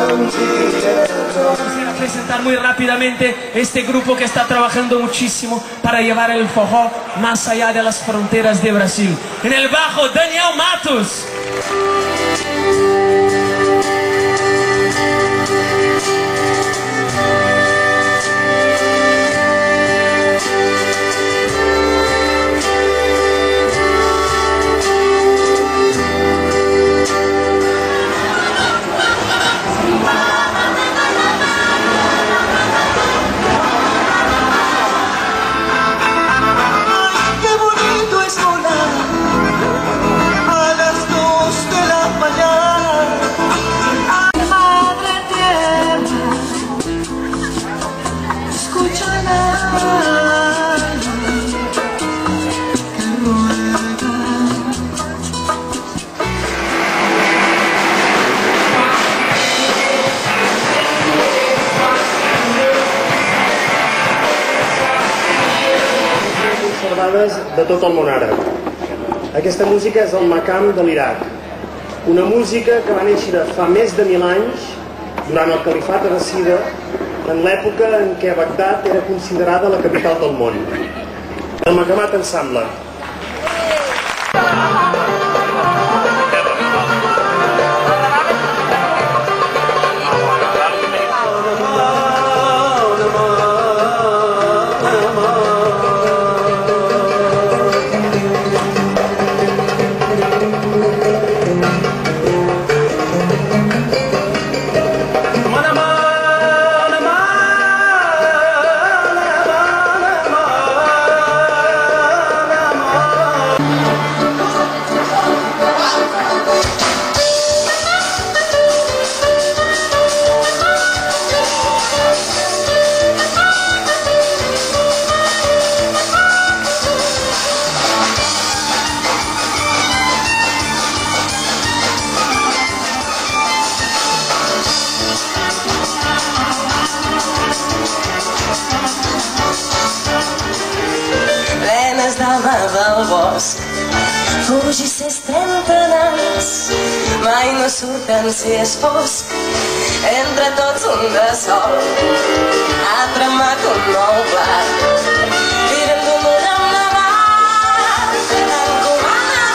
Quisiera presentar muy rápidamente este grupo que está trabajando muchísimo para llevar el forró más allá de las fronteras de Brasil. En el bajo, Daniel Matos. De tot el món àrab. Aquesta música és el Maqam de l'Iraq, una música que va néixer fa més de 1000 anys durant el califat abbàssida, en l'època en què Bagdad era considerada la capital del món. El Maqamat Ensemble. Del bosc, fugissis 30 nans, mai no surten si és fosc. Entre tots un de sol ha tramat un nou plat. Tiren d'un mur amb nevat, encomant a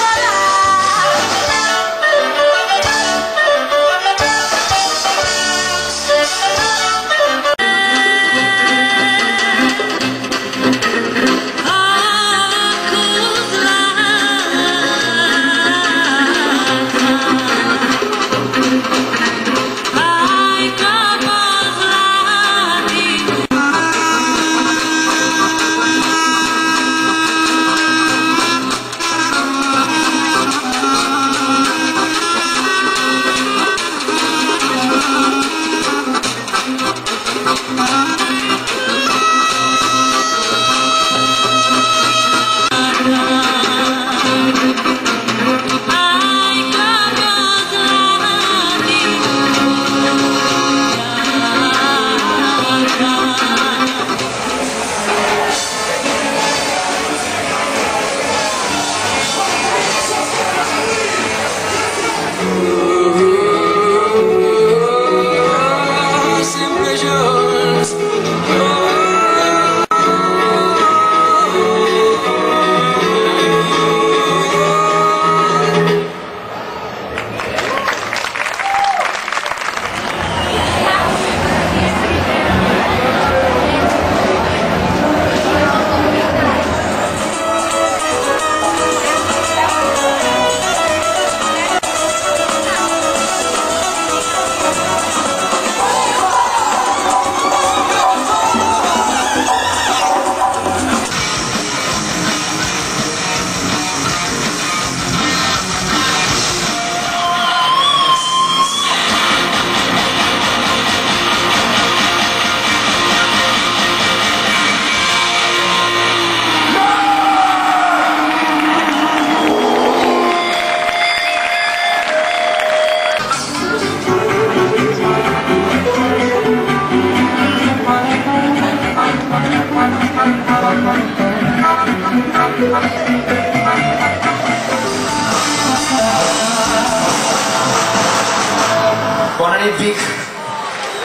Bona nit, Vic.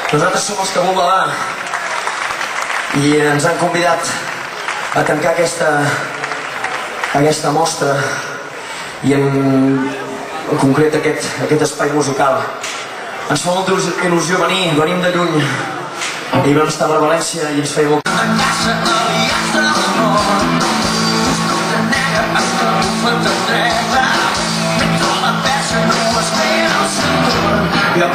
Nosaltres som els Kabul Bala i ens han convidat a tancar aquesta mostra i en concret aquest espai musical. Ens fa molta il·lusió venir, venim de lluny i vam estar a València i ens feia molt... Ja